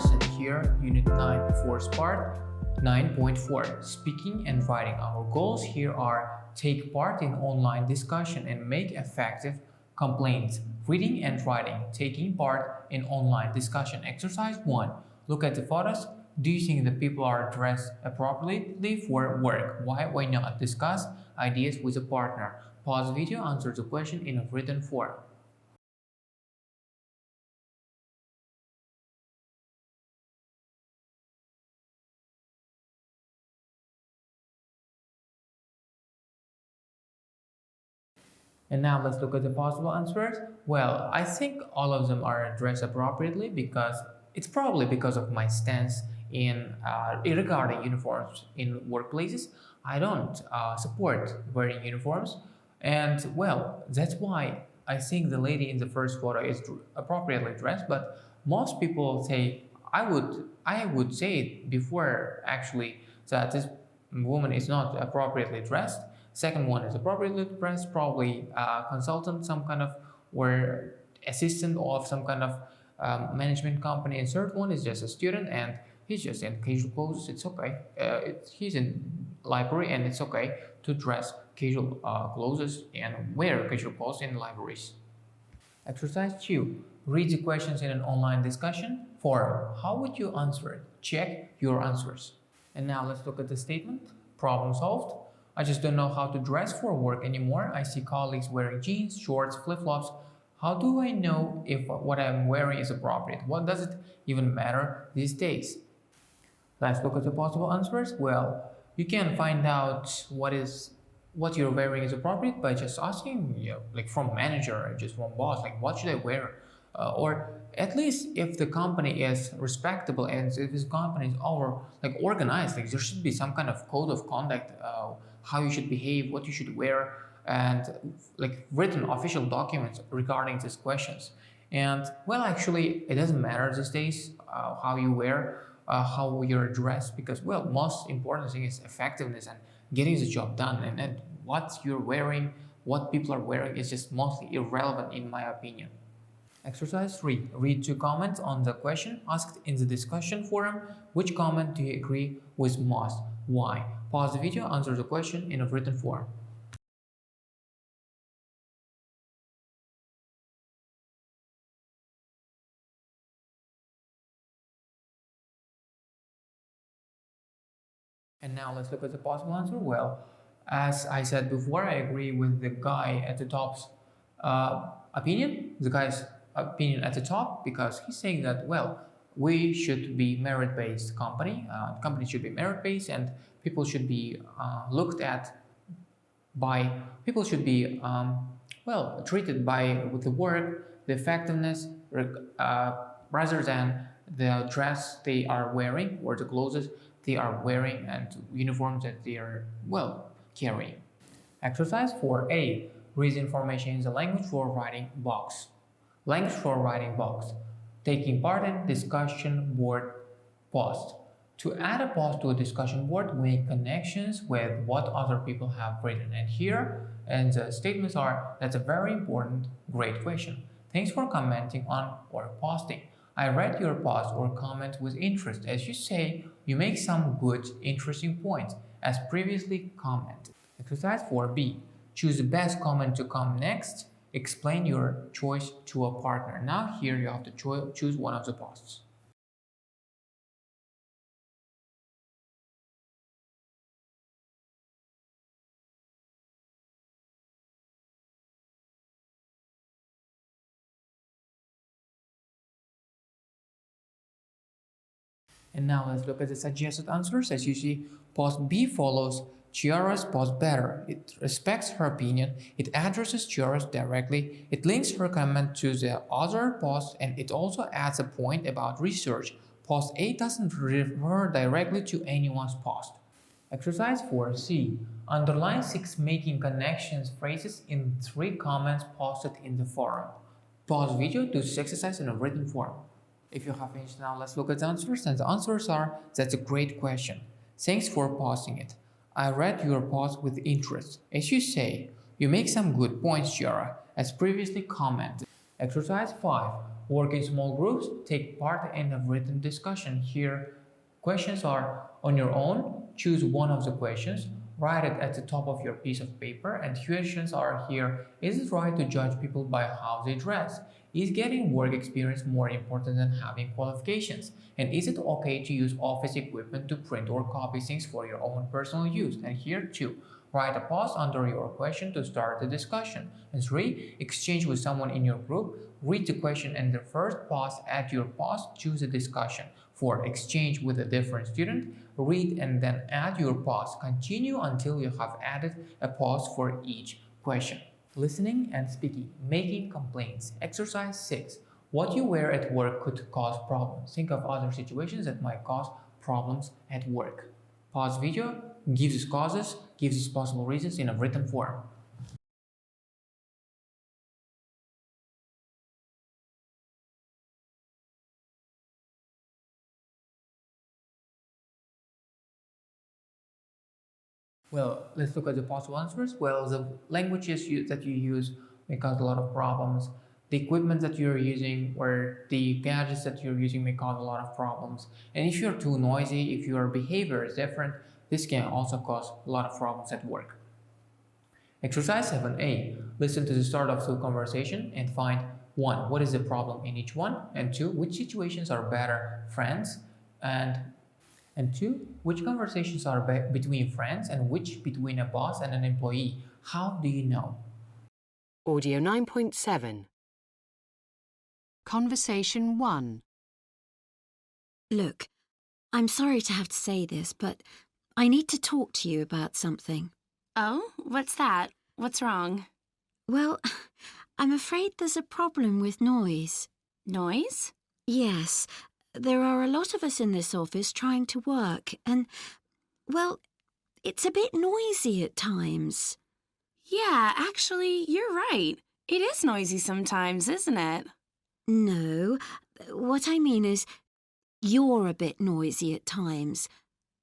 course, and here Unit 9, first part, 9.4, speaking and writing. Our goals here are take part in online discussion and make effective complaints. Reading and writing, taking part in online discussion. Exercise 1, look at the photos. Do you think the people are dressed appropriately for work? Why not? Discuss ideas with a partner. Pause the video, answer the question in a written form. And now let's look at the possible answers. Well, I think all of them are dressed appropriately because it's probably because of my stance in regarding uniforms in workplaces. I don't support wearing uniforms, and well, that's why I think the lady in the first photo is appropriately dressed. But most people say I would say it before actually that this woman is not appropriately dressed. Second one is appropriately dressed, probably a consultant, some kind of, or assistant of some kind of management company. And third one is just a student and he's just in casual clothes. It's okay. He's in library and it's okay to dress casual clothes and wear casual clothes in libraries. Exercise 2. Read the questions in an online discussion forum. How would you answer it? Check your answers. And now let's look at the statement. Problem solved. I just don't know how to dress for work anymore. I see colleagues wearing jeans, shorts, flip-flops. How do I know if what I'm wearing is appropriate? What does it even matter these days? Let's look at the possible answers. Well, you can find out what you're wearing is appropriate by just asking, like from manager or just from boss, like what should I wear? Or at least if the company is respectable and if this company is organized, like there should be some kind of code of conduct, how you should behave, what you should wear, and like written official documents regarding these questions. And well, actually, it doesn't matter these days how you wear, how you're dressed, because well, most important thing is effectiveness and getting the job done. And then what you're wearing, what people are wearing is just mostly irrelevant in my opinion. Exercise 3. Read 2 comments on the question asked in the discussion forum. Which comment do you agree with most? Why? Pause the video, answer the question in a written form. And now let's look at the possible answer. Well, as I said before, I agree with the guy at the top's opinion. The guy's opinion at the top, because he's saying that well, we should be merit-based company. Companies should be merit-based, and people should be looked at by people should be well treated by with the work, the effectiveness, rather than the dress they are wearing or the clothes they are wearing and uniforms that they are well carrying. Exercise 4A. Read information in the language for writing box. Language for writing box. Taking part in discussion board post. To add a post to a discussion board, make connections with what other people have written. And here, and the statements are, that's a very important, great question. Thanks for commenting on or posting. I read your post or comment with interest. As you say, you make some good, interesting points, as previously commented. Exercise 4B. Choose the best comment to come next. Explain your choice to a partner. Now here you have to choose one of the posts. And now let's look at the suggested answers. As you see, post B follows Chiara's post better. It respects her opinion, it addresses Chiara's directly, it links her comment to the other post, and it also adds a point about research. Post A doesn't refer directly to anyone's post. Exercise 4C. Underline 6 making connections phrases in 3 comments posted in the forum. Pause video to do this exercise in a written form. If you have finished now, let's look at the answers. And the answers are, that's a great question. Thanks for posting it. I read your post with interest. As you say, you make some good points, Chiara, as previously commented. Exercise 5. Work in small groups, take part in a written discussion. Here, questions are on your own. Choose one of the questions, write it at the top of your piece of paper, and questions are here. Is it right to judge people by how they dress? Is getting work experience more important than having qualifications? And is it okay to use office equipment to print or copy things for your own personal use? And here too, write a pause under your question to start the discussion. And three, exchange with someone in your group. Read the question and the first pause, add your pause, choose a discussion. For exchange with a different student, read and then add your pause. Continue until you have added a pause for each question. Listening and speaking, making complaints. Exercise 6. What you wear at work could cause problems. Think of other situations that might cause problems at work. Pause video, gives us causes, gives us possible reasons in a written form. Well, let's look at the possible answers. Well, the languages that you use may cause a lot of problems. The equipment that you're using or the gadgets that you're using may cause a lot of problems. And if you're too noisy, if your behavior is different, this can also cause a lot of problems at work. Exercise 7a. Listen to the start of the conversation and find 1. What is the problem in each one? And 2. Which situations are better? Friends and 2. Which conversations are between friends and which between a boss and an employee? How do you know? Audio 9.7. Conversation 1. Look, I'm sorry to have to say this, but I need to talk to you about something. Oh, what's that? What's wrong? Well, I'm afraid there's a problem with noise. Noise? Yes, there are a lot of us in this office trying to work, and, well, it's a bit noisy at times. Yeah, actually, you're right. It is noisy sometimes, isn't it? No, what I mean is, you're a bit noisy at times,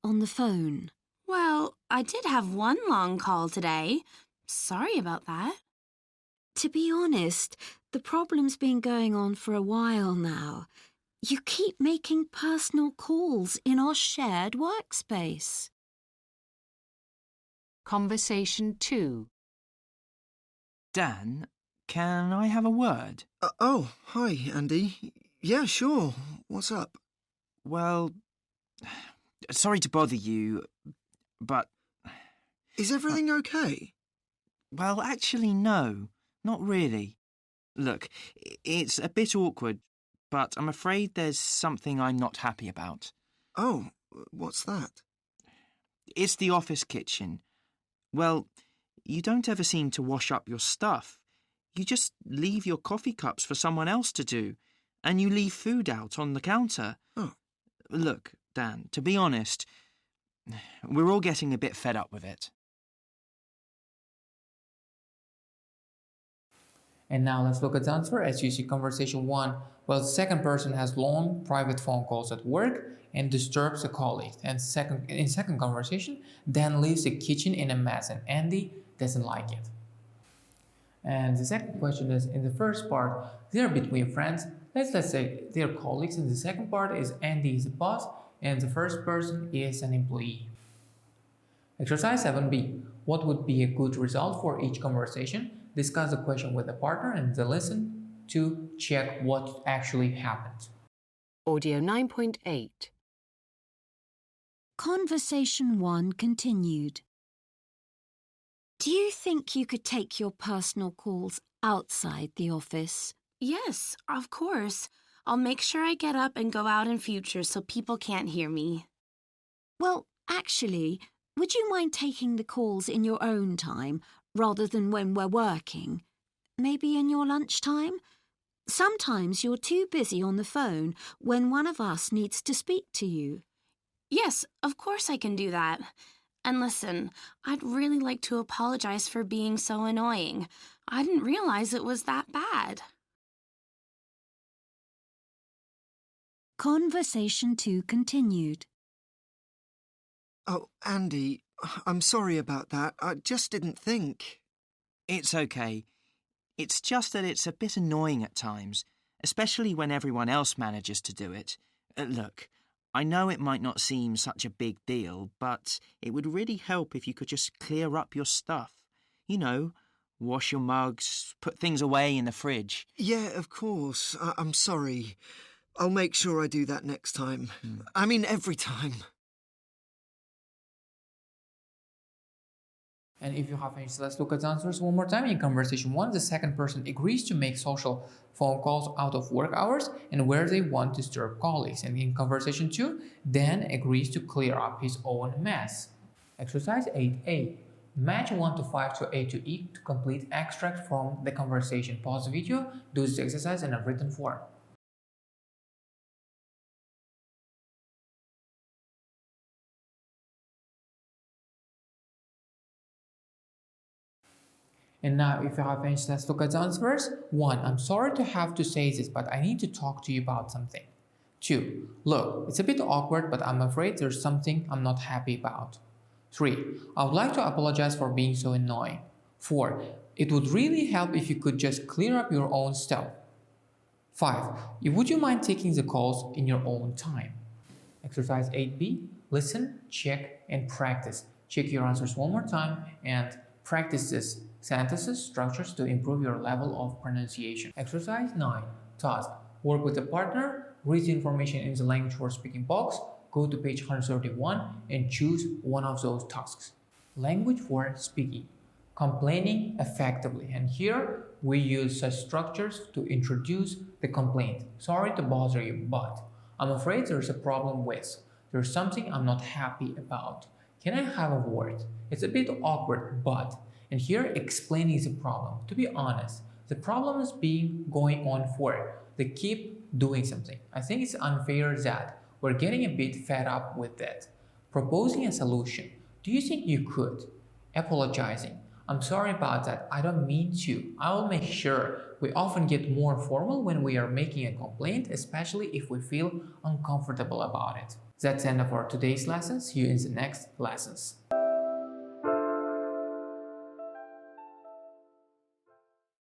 on the phone. Well, I did have one long call today. Sorry about that. To be honest, the problem's been going on for a while now. You keep making personal calls in our shared workspace. Conversation 2. Dan, can I have a word? Hi, Andy. Yeah, sure. What's up? Well, sorry to bother you, but... Is everything okay? Well, actually, no. Not really. Look, it's a bit awkward, but I'm afraid there's something I'm not happy about. Oh, what's that? It's the office kitchen. Well, you don't ever seem to wash up your stuff. You just leave your coffee cups for someone else to do, and you leave food out on the counter. Oh. Look, Dan, to be honest, we're all getting a bit fed up with it. And now let's look at the answer. As you see, conversation 1. Well, the second person has long private phone calls at work and disturbs a colleague. And in second conversation, Dan leaves the kitchen in a mess and Andy doesn't like it. And the second question is, in the first part, they're between friends. Let's say they're colleagues. And the second part is Andy is a boss and the first person is an employee. Exercise 7b. What would be a good result for each conversation? Discuss the question with the partner and then listen to check what actually happened. Audio 9.8. Conversation 1 continued. Do you think you could take your personal calls outside the office? Yes, of course. I'll make sure I get up and go out in future so people can't hear me. Well, actually, would you mind taking the calls in your own time rather than when we're working? Maybe in your lunchtime? Sometimes you're too busy on the phone when one of us needs to speak to you. Yes, of course I can do that. And listen, I'd really like to apologize for being so annoying. I didn't realize it was that bad. Conversation 2 continued. Oh, Andy, I'm sorry about that. I just didn't think. It's okay. It's just that it's a bit annoying at times, especially when everyone else manages to do it. Look, I know it might not seem such a big deal, but it would really help if you could just clear up your stuff. You know, wash your mugs, put things away in the fridge. Yeah, of course. I'm sorry. I'll make sure I do that next time. I mean, every time. And if you have finished, let's look at the answers one more time. In conversation 1, the second person agrees to make social phone calls out of work hours and where they won't disturb colleagues. And in conversation 2, Dan agrees to clear up his own mess. Exercise 8A. Match 1 to 5 to A to E to complete extract from the conversation. Pause the video, do this exercise in a written form. And now, if you have finished, let's look at the answers. 1. I'm sorry to have to say this, but I need to talk to you about something. 2. Look, it's a bit awkward, but I'm afraid there's something I'm not happy about. 3. I would like to apologize for being so annoying. 4. It would really help if you could just clear up your own stuff. 5. Would you mind taking the calls in your own time? Exercise 8B. Listen, check, and practice. Check your answers one more time and practice this sentences structures to improve your level of pronunciation. Exercise 9. Task. Work with a partner, read the information in the language for speaking box, go to page 131 and choose one of those tasks. Language for speaking. Complaining effectively. And here we use such structures to introduce the complaint. Sorry to bother you, but I'm afraid there's a problem with. There's something I'm not happy about. Can I have a word? It's a bit awkward, but. And here explaining the problem. To be honest, the problem is going on for. They keep doing something. I think it's unfair that we're getting a bit fed up with that. Proposing a solution. Do you think you could? Apologizing. I'm sorry about that. I don't mean to. I will make sure. We often get more formal when we are making a complaint, especially if we feel uncomfortable about it. That's the end of our today's lesson. See you in the next lessons.